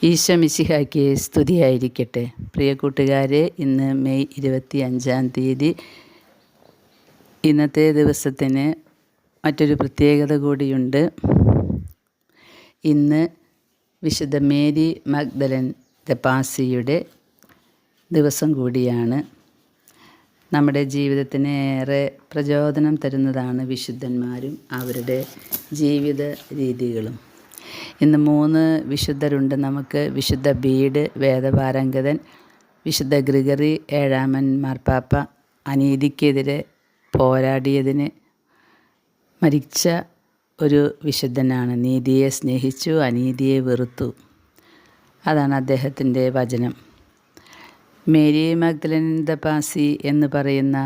ഈശോ മിശിഹായ്ക്ക് സ്തുതിയായിരിക്കട്ടെ. പ്രിയ കൂട്ടുകാരെ, ഇന്ന് മെയ് 25 ഇന്നത്തെ ദിവസത്തിന് മറ്റൊരു പ്രത്യേകത കൂടിയുണ്ട്. ഇന്ന് വിശുദ്ധ മേരി മഗ്ദലൻ ദപ്പാസിയുടെ ദിവസം കൂടിയാണ്. നമ്മുടെ ജീവിതത്തിന് ഏറെ പ്രചോദനം തരുന്നതാണ് വിശുദ്ധന്മാരും അവരുടെ ജീവിത രീതികളും. ഇന്ന് 3 വിശുദ്ധരുണ്ട് നമുക്ക്. വിശുദ്ധ ബീഡ് വേദപാരംഗതൻ, വിശുദ്ധ ഗ്രിഗറി 7-ാമൻ മാർപ്പാപ്പ അനീതിക്കെതിരെ പോരാടിയതിന് മരിച്ച ഒരു വിശുദ്ധനാണ്. നീതിയെ സ്നേഹിച്ചു, അനീതിയെ വെറുത്തു. അതാണ് അദ്ദേഹത്തിൻ്റെ വചനം. മേരി മഗ്ദലൻ ദപ്പാസി എന്ന് പറയുന്ന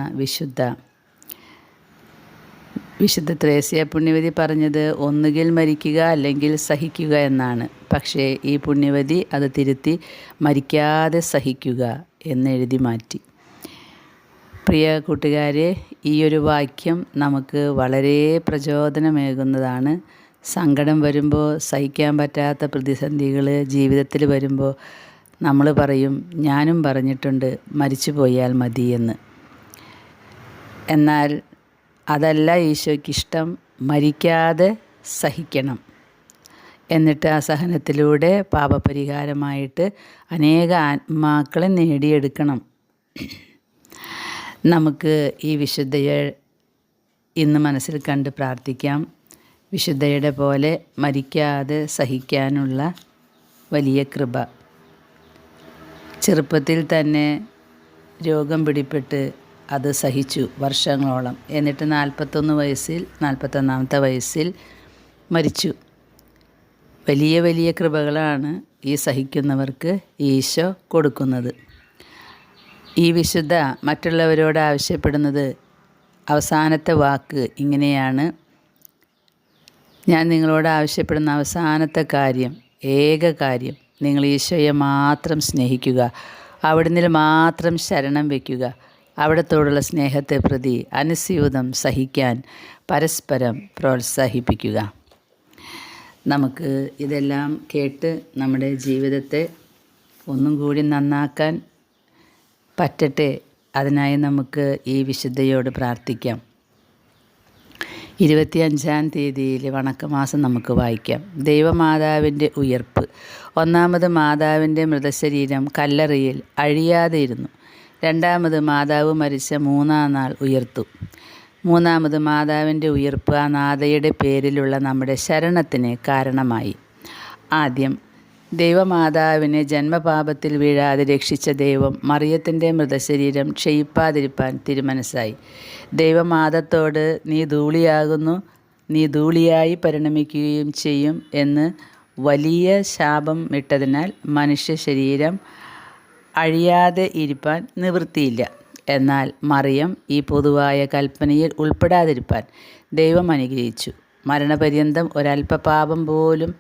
വിശുദ്ധ ത്രേസ്യ പുണ്യവതി പറഞ്ഞത് ഒന്നുകിൽ മരിക്കുക അല്ലെങ്കിൽ സഹിക്കുക എന്നാണ്. പക്ഷേ ഈ പുണ്യവതി അത് തിരുത്തി മരിക്കാതെ സഹിക്കുക എന്നെഴുതി മാറ്റി. പ്രിയ കൂട്ടുകാരെ, ഈ ഒരു വാക്യം നമുക്ക് വളരെ പ്രചോദനമേകുന്നതാണ്. സങ്കടം വരുമ്പോൾ, സഹിക്കാൻ പറ്റാത്ത പ്രതിസന്ധികൾ ജീവിതത്തിൽ വരുമ്പോൾ നമ്മൾ പറയും, ഞാനും പറഞ്ഞിട്ടുണ്ട് മരിച്ചു പോയാൽ മതിയെന്ന്. എന്നാൽ അതല്ല ഈശോയ്ക്കിഷ്ടം. മരിക്കാതെ സഹിക്കണം. എന്നിട്ട് ആ സഹനത്തിലൂടെ പാപപരിഹാരമായിട്ട് അനേക ആത്മാക്കളെ നേടിയെടുക്കണം. നമുക്ക് ഈ വിശുദ്ധയെ ഇന്ന് മനസ്സിൽ കണ്ട് പ്രാർത്ഥിക്കാം. വിശുദ്ധയുടെ പോലെ മരിക്കാതെ സഹിക്കാനുള്ള വലിയ കൃപ. ചെറുപ്പത്തിൽ തന്നെ രോഗം പിടിപെട്ട് അത് സഹിച്ചു വർഷങ്ങളോളം. എന്നിട്ട് 41ാമത്തെ വയസ്സിൽ മരിച്ചു. വലിയ വലിയ കൃപകളാണ് ഈ സഹിക്കുന്നവർക്ക് ഈശോ കൊടുക്കുന്നത്. ഈ വിശുദ്ധ മറ്റുള്ളവരോട് ആവശ്യപ്പെടുന്നത് അവസാനത്തെ വാക്ക് ഇങ്ങനെയാണ്: ഞാൻ നിങ്ങളോട് ആവശ്യപ്പെടുന്ന അവസാനത്തെ കാര്യം, ഏക കാര്യം, നിങ്ങൾ ഈശോയെ മാത്രം സ്നേഹിക്കുക, അവിടുന്ന് മാത്രം ശരണം വയ്ക്കുക, അവിടത്തോടുള്ള സ്നേഹത്തെ പ്രതി അനുസ്യൂതം സഹിക്കാൻ പരസ്പരം പ്രോത്സാഹിപ്പിക്കുക. നമുക്ക് ഇതെല്ലാം കേട്ട് നമ്മുടെ ജീവിതത്തെ ഒന്നും കൂടി നന്നാക്കാൻ പറ്റട്ടെ. അതിനായി നമുക്ക് ഈ വിശുദ്ധയോട് പ്രാർത്ഥിക്കാം. 25-ാം തീയതിയിൽ വണക്കമാസം നമുക്ക് വായിക്കാം. ദൈവമാതാവിൻ്റെ ഉയർപ്പ്. 1-ാമത് മാതാവിൻ്റെ മൃതശരീരം കല്ലറയിൽ അഴിയാതെ ഇരുന്നു. 2-ാമത് മാതാവ് മരിച്ച 3-ാം നാൾ ഉയർത്തു. 3-ാമത് മാതാവിൻ്റെ ഉയർപ്പ് ആ നാഥയുടെ പേരിലുള്ള നമ്മുടെ ശരണത്തിന് കാരണമായി. ആദ്യം ദൈവമാതാവിനെ ജന്മപാപത്തിൽ വീഴാതെ രക്ഷിച്ച ദൈവം മറിയത്തിൻ്റെ മൃതശരീരം ക്ഷയിപ്പാതിരിപ്പാൻ തിരുമനസ്സായി. ദൈവമാതാത്തോട് നീ ധൂളിയാകുന്നു, നീ ധൂളിയായി പരിണമിക്കുകയും ചെയ്യും എന്ന് വലിയ ശാപം ഇട്ടതിനാൽ മനുഷ്യ ശരീരം അഴിയാതെ ഇരിപ്പാൻ നിവൃത്തിയില്ല. എന്നാൽ മറിയം ഈ പൊതുവായ കൽപ്പനയിൽ ഉൾപ്പെടാതിരിപ്പാൻ ദൈവം അനുഗ്രഹിച്ചു. മരണപര്യന്തം ഒരല്പപാപം പോലും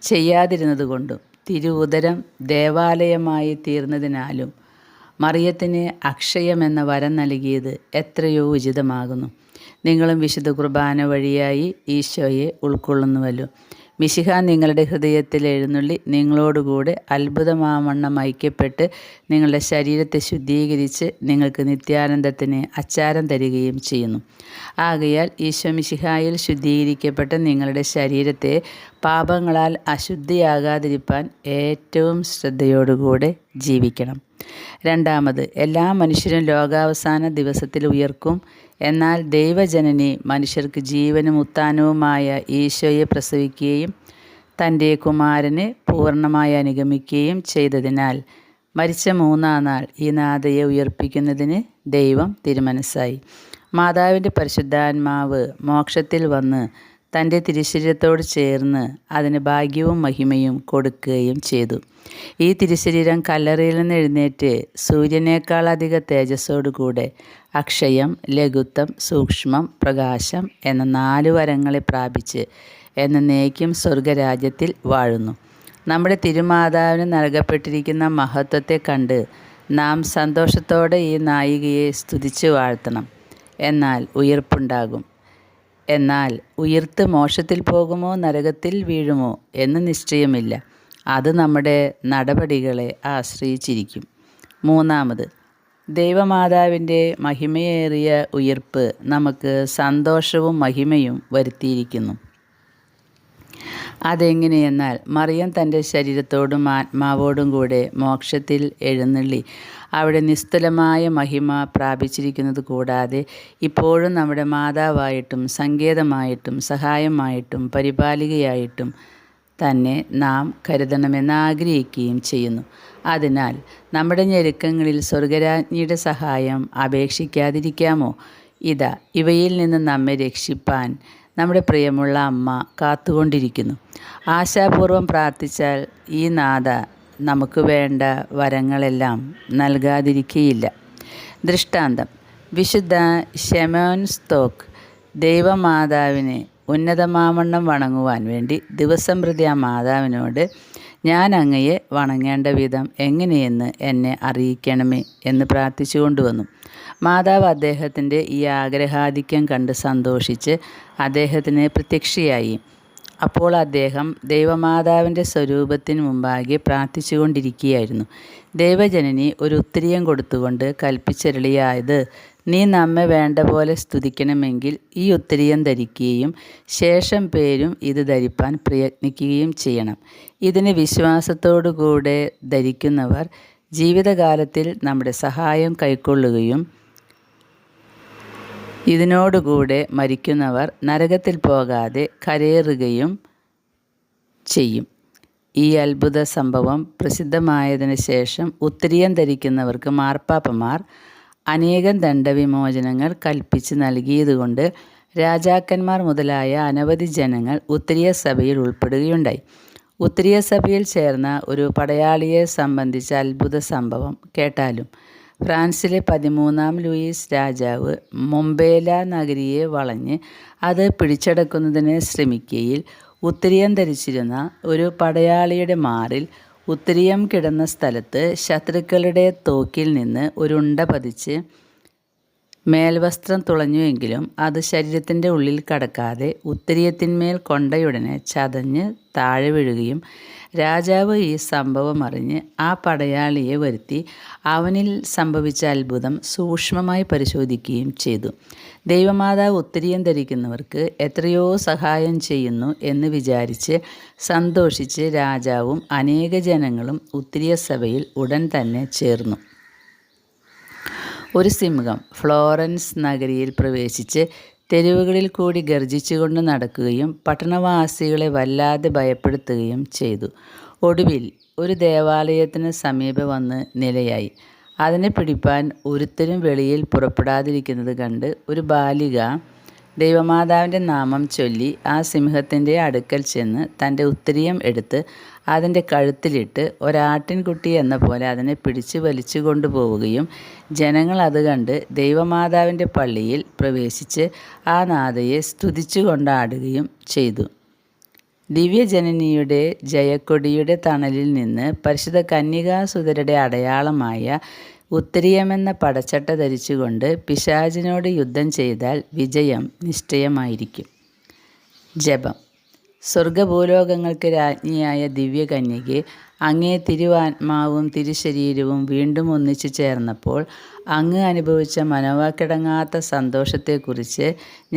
ചെയ്യാതിരുന്നതുകൊണ്ടും തിരുവുദരം ദേവാലയമായി തീർന്നതിനാലും മറിയത്തിന് അക്ഷയമെന്ന വരം നൽകിയത് എത്രയോ ഉചിതമാകുന്നു. നിങ്ങളും വിശുദ്ധ കുർബാന വഴിയായി ഈശോയെ ഉൾക്കൊള്ളുന്നുവല്ലോ. മിശിഹ നിങ്ങളുടെ ഹൃദയത്തിൽ എഴുന്നള്ളി നിങ്ങളോടുകൂടെ അത്ഭുതമാവണ്ണം ഐക്യപ്പെട്ട് നിങ്ങളുടെ ശരീരത്തെ ശുദ്ധീകരിച്ച് നിങ്ങൾക്ക് നിത്യാനന്ദത്തിന് അച്ചാരം തരികയും ചെയ്യുന്നു. ആകയാൽ ഈശോ മിശിഹായിൽ ശുദ്ധീകരിക്കപ്പെട്ട നിങ്ങളുടെ ശരീരത്തെ പാപങ്ങളാൽ അശുദ്ധിയാകാതിരിപ്പാൻ ഏറ്റവും ശ്രദ്ധയോടുകൂടെ ജീവിക്കണം. 2-ാമത്, എല്ലാ മനുഷ്യരും ലോകാവസാന ദിവസത്തിൽ ഉയർക്കും. എന്നാൽ ദൈവജനനി മനുഷ്യർക്ക് ജീവനും ഉത്ഥാനവുമായ ഈശോയെ പ്രസവിക്കുകയും തൻ്റെ കുമാരനെ പൂർണ്ണമായി അനുഗമിക്കുകയും ചെയ്തതിനാൽ മരിച്ച 3-ാം നാൾ ഈ നാഥയെ ഉയർപ്പിക്കുന്നതിന് ദൈവം തിരുമനസ്സായി. മാതാവിൻ്റെ പരിശുദ്ധാത്മാവ് മോക്ഷത്തിൽ വന്ന് തൻ്റെ തിരുശരീരത്തോട് ചേർന്ന് അതിന് ഭാഗ്യവും മഹിമയും കൊടുക്കുകയും ചെയ്തു. ഈ തിരുശരീരം കല്ലറയിൽ നിന്ന് എഴുന്നേറ്റ് സൂര്യനേക്കാൾ അധിക തേജസ്സോടുകൂടെ അക്ഷയം, ലഘുത്വം, സൂക്ഷ്മം, പ്രകാശം എന്ന 4 വരങ്ങളെ പ്രാപിച്ച് എന്നേക്കും സ്വർഗരാജ്യത്തിൽ വാഴുന്നു. നമ്മുടെ തിരുമാതാവിന് നൽകപ്പെട്ടിരിക്കുന്ന മഹത്വത്തെ കണ്ട് നാം സന്തോഷത്തോടെ ഈ നായികയെ സ്തുതിച്ച് വാഴ്ത്തണം. എന്നാൽ ഉയർപ്പുണ്ടാകും. എന്നാൽ ഉയർത്ത് മോക്ഷത്തിൽ പോകുമോ നരകത്തിൽ വീഴുമോ എന്ന് നിശ്ചയമില്ല. അത് നമ്മുടെ നടപടികളെ ആശ്രയിച്ചിരിക്കും. മൂന്നാമത്, ദൈവമാതാവിൻ്റെ മഹിമയേറിയ ഉയിർപ്പ് നമുക്ക് സന്തോഷവും മഹിമയും വരുത്തിയിരിക്കുന്നു. അതെങ്ങനെയെന്നാൽ, മറിയം തൻ്റെ ശരീരത്തോടും ആത്മാവോടും കൂടെ മോക്ഷത്തിൽ എഴുന്നള്ളി അവിടെ നിസ്തുലമായ മഹിമ പ്രാപിച്ചിരിക്കുന്നത് കൂടാതെ ഇപ്പോഴും നമ്മുടെ മാതാവായിട്ടും സങ്കേതമായിട്ടും സഹായമായിട്ടും പരിപാലികയായിട്ടും തന്നെ നാം കരുതണമെന്ന് ആഗ്രഹിക്കുകയും ചെയ്യുന്നു. അതിനാൽ നമ്മുടെ ഞെരുക്കങ്ങളിൽ സ്വർഗരാജ്ഞിയുടെ സഹായം അപേക്ഷിക്കാതിരിക്കാമോ? ഇതാ, ഇവയിൽ നിന്ന് നമ്മെ രക്ഷിപ്പാൻ നമ്മുടെ പ്രിയമുള്ള അമ്മ കാത്തുകൊണ്ടിരിക്കുന്നു. ആശാപൂർവം പ്രാർത്ഥിച്ചാൽ ഈ നാഥ നമുക്ക് വേണ്ട വരങ്ങളെല്ലാം നൽകാതിരിക്കുകയില്ല. ദൃഷ്ടാന്തം: വിശുദ്ധ ശെമോൻ സ്തോക്ക് ദൈവമാതാവിനെ ഉന്നതമാവണ്ണം വണങ്ങുവാൻ വേണ്ടി ദിവസം പ്രതി ആ മാതാവിനോട്, ഞാൻ അങ്ങയെ വണങ്ങേണ്ട വിധം എങ്ങനെയെന്ന് എന്നെ അറിയിക്കണമേ എന്ന് പ്രാർത്ഥിച്ചു കൊണ്ടുവന്നു. മാതാവ് അദ്ദേഹത്തിൻ്റെ ഈ ആഗ്രഹാധിക്യം കണ്ട് സന്തോഷിച്ച് അദ്ദേഹത്തിന് പ്രത്യക്ഷയായി. അപ്പോൾ അദ്ദേഹം ദൈവമാതാവിൻ്റെ സ്വരൂപത്തിന് മുമ്പാകെ പ്രാർത്ഥിച്ചു കൊണ്ടിരിക്കുകയായിരുന്നു. ദൈവജനനി ഒരു ഉത്തരീയം കൊടുത്തുകൊണ്ട് കൽപ്പിച്ചരുളിയായത്, നീ നമ്മെ വേണ്ട പോലെ സ്തുതിക്കണമെങ്കിൽ ഈ ഉത്തരീയം ധരിക്കുകയും ശേഷം പേരും ഇത് ധരിപ്പാൻ പ്രയത്നിക്കുകയും ചെയ്യണം. ഇതിന് വിശ്വാസത്തോടു കൂടെ ധരിക്കുന്നവർ ജീവിതകാലത്തിൽ നമ്മുടെ സഹായം കൈക്കൊള്ളുകയും ഇതിനോടുകൂടെ മരിക്കുന്നവർ നരകത്തിൽ പോകാതെ കരയേറുകയും ചെയ്യും. ഈ അത്ഭുത സംഭവം പ്രസിദ്ധമായതിനു ശേഷം ഉത്തരീയം ധരിക്കുന്നവർക്ക് മാർപ്പാപ്പമാർ അനേകം ദണ്ഡവിമോചനങ്ങൾ കൽപ്പിച്ച് നൽകിയതുകൊണ്ട് രാജാക്കന്മാർ മുതലായ അനവധി ജനങ്ങൾ ഉത്തരീയ സഭയിൽ ഉൾപ്പെടുകയുണ്ടായി. ഉത്തരീയ സഭയിൽ ചേർന്ന ഒരു പടയാളിയെ സംബന്ധിച്ച അത്ഭുത സംഭവം കേട്ടാലും. ഫ്രാൻസിലെ 13-ാം ലൂയിസ് രാജാവ് മൊംബേല നഗരിയെ വളഞ്ഞ് അത് പിടിച്ചടക്കുന്നതിന് ശ്രമിക്കയിൽ ഉത്തരീയം ധരിച്ചിരുന്ന ഒരു പടയാളിയുടെ മാറിൽ ഉത്തരീയം കിടന്ന സ്ഥലത്ത് ശത്രുക്കളുടെ തോക്കിൽ നിന്ന് ഒരു ഉണ്ട പതിച്ച് മേൽവസ്ത്രം തുളഞ്ഞുവെങ്കിലും അത് ശരീരത്തിൻ്റെ ഉള്ളിൽ കടക്കാതെ ഉത്തരീയത്തിന്മേൽ കൊണ്ടയുടനെ ചതഞ്ഞ് താഴെ വീഴുകയും രാജാവ് ഈ സംഭവം അറിഞ്ഞ് ആ പടയാളിയെ വരുത്തി അവനിൽ സംഭവിച്ച അത്ഭുതം സൂക്ഷ്മമായി പരിശോധിക്കുകയും ചെയ്തു. ദൈവമാതാവ് ഉത്തരീയം ധരിക്കുന്നവർക്ക് എത്രയോ സഹായം ചെയ്യുന്നു എന്ന് വിചാരിച്ച് സന്തോഷിച്ച് രാജാവും അനേക ജനങ്ങളും ഉത്തരീയ സഭയിൽ ഉടൻ തന്നെ ചേർന്നു. ഒരു സിംഹം ഫ്ലോറൻസ് നഗരിയിൽ പ്രവേശിച്ച് തെരുവുകളിൽ കൂടി ഗർജിച്ചുകൊണ്ട് നടക്കുകയും പട്ടണവാസികളെ വല്ലാതെ ഭയപ്പെടുത്തുകയും ചെയ്തു. ഒടുവിൽ ഒരു ദേവാലയത്തിന് സമീപം വന്ന് നിലയായി. അതിനെ പിടിപ്പാൻ ഒരുത്തരും വെളിയിൽ പുറപ്പെടാതിരിക്കുന്നത് കണ്ട് ഒരു ബാലിക ദൈവമാതാവിൻ്റെ നാമം ചൊല്ലി ആ സിംഹത്തിൻ്റെ അടുക്കൽ ചെന്ന് തൻ്റെ ഉത്തരീയം എടുത്ത് അതിൻ്റെ കഴുത്തിലിട്ട് ഒരാട്ടിൻകുട്ടി എന്ന പോലെ അതിനെ പിടിച്ച് വലിച്ചു കൊണ്ടുപോവുകയും ജനങ്ങൾ അത് കണ്ട് ദൈവമാതാവിൻ്റെ പള്ളിയിൽ പ്രവേശിച്ച് ആ നാഥയെ സ്തുതിച്ചു കൊണ്ടാടുകയും ചെയ്തു. ദിവ്യജനനിയുടെ ജയക്കൊടിയുടെ തണലിൽ നിന്ന് പരിശുദ്ധ കന്യകാസുതരുടെ അടയാളമായ ഉത്തരീയമെന്ന പടച്ചട്ട ധരിച്ചുകൊണ്ട് പിശാചിനോട് യുദ്ധം ചെയ്താൽ വിജയം നിശ്ചയമായിരിക്കും. ജപം. സ്വർഗഭൂലോകങ്ങൾക്ക് രാജ്ഞിയായ ദിവ്യകന്യകെ, അങ്ങേ തിരുവാത്മാവും തിരുശരീരവും വീണ്ടും ഒന്നിച്ചു ചേർന്നപ്പോൾ അങ്ങ് അനുഭവിച്ച മനവാക്കിടങ്ങാത്ത സന്തോഷത്തെക്കുറിച്ച്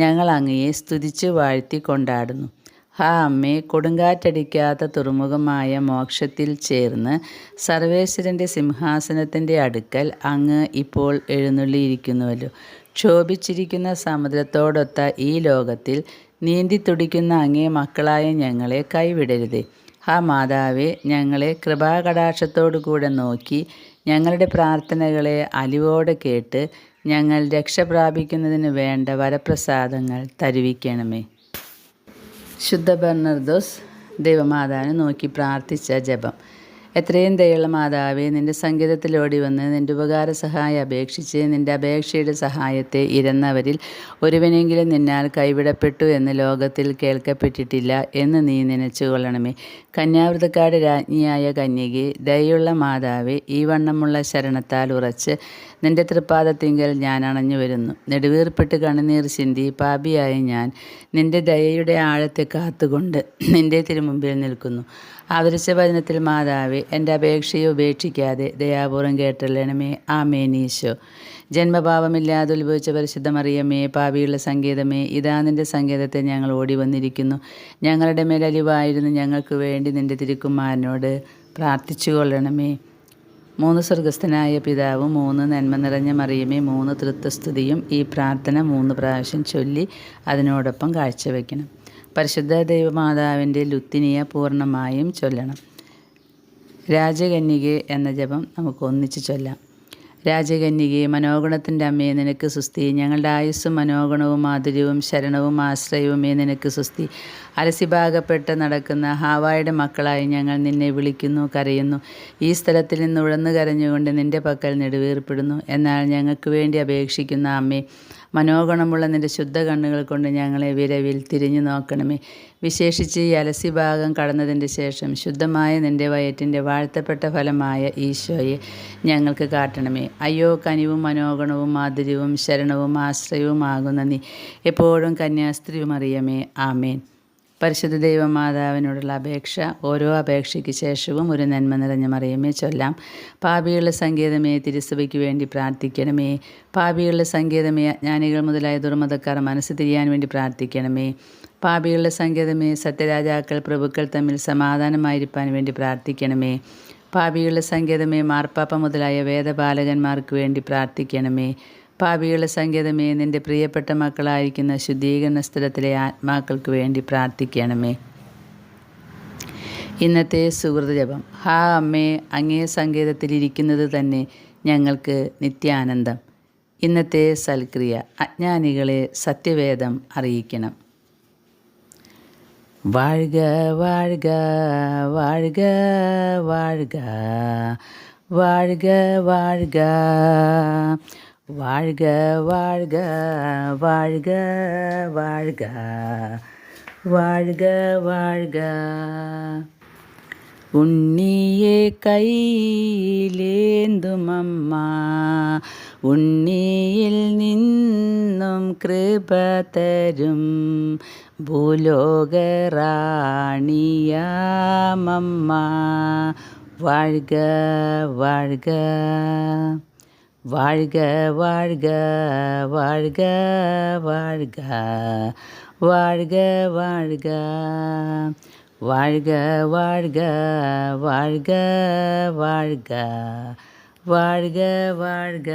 ഞങ്ങൾ അങ്ങയെ സ്തുതിച്ചു വാഴ്ത്തി കൊണ്ടാടുന്നു. ഹാ അമ്മേ, കൊടുങ്കാറ്റടിക്കാത്ത തുറമുഖമായ മോക്ഷത്തിൽ ചേർന്ന് സർവേശ്വരൻ്റെ സിംഹാസനത്തിൻ്റെ അടുക്കൽ അങ്ങ് ഇപ്പോൾ എഴുന്നള്ളിയിരിക്കുന്നുവല്ലോ. ക്ഷോഭിച്ചിരിക്കുന്ന സമുദ്രത്തോടൊത്ത ഈ ലോകത്തിൽ നീന്തി തുടിക്കുന്ന അങ്ങേ മക്കളായ ഞങ്ങളെ കൈവിടരുതേ. ഹാ മാതാവേ, ഞങ്ങളെ കൃപാകടാക്ഷത്തോടു കൂടെ നോക്കി ഞങ്ങളുടെ പ്രാർത്ഥനകളെ അലിവോടെ കേട്ട് ഞങ്ങൾ രക്ഷ പ്രാപിക്കുന്നതിന് വേണ്ട വരപ്രസാദങ്ങൾ തരുവിക്കണമേ. ശുദ്ധ ബെർണർദോസ് ദൈവമാതാവിനെ നോക്കി പ്രാർത്ഥിച്ച ജപം. എത്രയും ദയുള്ള മാതാവേ, നിന്റെ സങ്കേതത്തിലോടി വന്ന് നിന്റെ ഉപകാര സഹായം അപേക്ഷിച്ച് നിന്റെ അപേക്ഷയുടെ സഹായത്തെ ഇരന്നവരിൽ ഒരുവനെങ്കിലും നിന്നാൽ കൈവിടപ്പെട്ടു എന്ന് ലോകത്തിൽ കേൾക്കപ്പെട്ടിട്ടില്ല എന്ന് നീ നനച്ചു കൊള്ളണമേ. കന്യാവ്രതക്കാട് രാജ്ഞിയായ കന്യകെ, ദയുള്ള മാതാവേ, ഈ വണ്ണമുള്ള ശരണത്താൽ ഉറച്ച് നിന്റെ തൃപ്പാദത്തിങ്കൽ ഞാൻ അണഞ്ഞു വരുന്നു. നെടുവീർപ്പിട്ട് കണ്ണുനീർ ചിന്തി പാപിയായ ഞാൻ നിന്റെ ദയയുടെ ആഴത്തെ കാത്തുകൊണ്ട് നിന്റെ തിരുമുമ്പിൽ നിൽക്കുന്നു. ആദരിച്ച വചനത്തിൽ മാതാവേ, എൻ്റെ അപേക്ഷയെ ഉപേക്ഷിക്കാതെ ദയാപൂർവം കേട്ടല്ലണമേ. ആമേൻ. ഈശോ. ജന്മപാപമില്ലാതെ ഉത്ഭവിച്ച പരിശുദ്ധ മറിയമേ, പാപിയുള്ള സങ്കേതമേ, ഇതാ നിൻ്റെ സങ്കേതത്തെ ഞങ്ങൾ ഓടി വന്നിരിക്കുന്നു. ഞങ്ങളുടെ മേൽ അലിവായിരുന്നു ഞങ്ങൾക്ക് വേണ്ടി നിൻ്റെ തിരുക്കുമാരനോട് പ്രാർത്ഥിച്ചു കൊള്ളണമേ. 3 സ്വർഗസ്ഥനായ പിതാവും 3 നന്മ നിറഞ്ഞ മറിയമേ, 3 തൃത്വസ്തുതിയും ഈ പ്രാർത്ഥന 3 പ്രാവശ്യം ചൊല്ലി അതിനോടൊപ്പം കാഴ്ചവെക്കണം. പരിശുദ്ധ ദൈവമാതാവിൻ്റെ ലുത്തിനിയ പൂർണ്ണമായും ചൊല്ലണം. രാജകന്യകെ എന്ന ജപം നമുക്ക് ഒന്നിച്ച് ചൊല്ലാം. രാജകന്യകെ, മനോഗുണത്തിൻ്റെ അമ്മയെ, നിനക്ക് സുസ്തി. ഞങ്ങളുടെ ആയുസ്സും മനോഗുണവും മാധുര്യവും ശരണവും ആശ്രയവുമേ നിനക്ക് സുസ്തി. അലസിഭാഗപ്പെട്ട് നടക്കുന്ന ഹാവായുടെ മക്കളായി ഞങ്ങൾ നിന്നെ വിളിക്കുന്നു, കരയുന്നു. ഈ സ്ഥലത്തിൽ നിന്ന് ഉഴന്നു കരഞ്ഞുകൊണ്ട് നിൻ്റെ പക്കൽ നെടുവീർപ്പിടുന്നു. എന്നാൽ ഞങ്ങൾക്ക് വേണ്ടി അപേക്ഷിക്കുന്ന അമ്മേ, മനോഗുണമുള്ള നിൻ്റെ ശുദ്ധ കണ്ണുകൾ കൊണ്ട് ഞങ്ങളെ വിരവിൽ തിരിഞ്ഞു നോക്കണമേ. വിശേഷിച്ച് ഈ അലസിഭാഗം കടന്നതിൻ്റെ ശേഷം ശുദ്ധമായ നിൻ്റെ വയറ്റിൻ്റെ വാഴ്ത്തപ്പെട്ട ഫലമായ ഈശോയെ ഞങ്ങൾക്ക് കാട്ടണമേ. അയ്യോ, കനിവും മനോഗുണവും മാധുര്യവും ശരണവും ആശ്രയവുമാകുന്ന നീ എപ്പോഴും കന്യാസ്ത്രീ മറിയമേ. ആമേൻ. പരിശുദ്ധ ദൈവമാതാവിനോടുള്ള അപേക്ഷ. ഓരോ അപേക്ഷയ്ക്ക് ശേഷവും ഒരു നന്മ നിറഞ്ഞ മറിയമേ ചൊല്ലാം. പാപികളുടെ സങ്കേതമേ, തിരുസഭയ്ക്ക് വേണ്ടി പ്രാർത്ഥിക്കണമേ. പാപികളുടെ സങ്കേതമേ, അജ്ഞാനികൾ മുതലായ ദുർമതക്കാർ മനസ്സ് തിരിയാൻ വേണ്ടി പ്രാർത്ഥിക്കണമേ. പാപികളുടെ സങ്കേതമേ, സത്യരാജാക്കൾ പ്രഭുക്കൾ തമ്മിൽ സമാധാനമായിരിക്കാൻ വേണ്ടി പ്രാർത്ഥിക്കണമേ. പാപികളുടെ സങ്കേതമേ, മാർപ്പാപ്പ മുതലായ വേദപാലകന്മാർക്ക് വേണ്ടി പ്രാർത്ഥിക്കണമേ. പാപികളുടെ സങ്കേതമേ, നിൻ്റെ പ്രിയപ്പെട്ട മക്കളായിരിക്കുന്ന ശുദ്ധീകരണ സ്ഥലത്തിലെ ആത്മാക്കൾക്ക് വേണ്ടി പ്രാർത്ഥിക്കണമേ. ഇന്നത്തെ സുഹൃത ജപം. ഹാ അമ്മേ, അങ്ങേ സങ്കേതത്തിലിരിക്കുന്നത് തന്നെ ഞങ്ങൾക്ക് നിത്യാനന്ദം. ഇന്നത്തെ സൽക്രിയ. അജ്ഞാനികളെ സത്യവേദം അറിയിക്കണം. വാഴ്ക വാഴ്ക വാഴ്ക വാഴ്ക വാഴ്ക വാഴ്ക വാഴ്ക വാഴ്ക വാഴ്ക വാഴ്ക വാഴ്ക വാഴ്ക. ഉണ്ണിയെ കൈയിലേന്തുമമ്മ, ഉണ്ണിയിൽ നിന്നും കൃപ തരും ഭൂലോകറാണിയാമമ്മ. വാഴ്ക വാഴ്ക വാഴ്ക വാഴ്ക വാഴ്ക വാഴ്ക വാഴ്ക വാഴ്ക വാഴ്ക വാഴ്ക വാഴ്ക വാഴ്ക വാഴ്ക വാഴ്ക.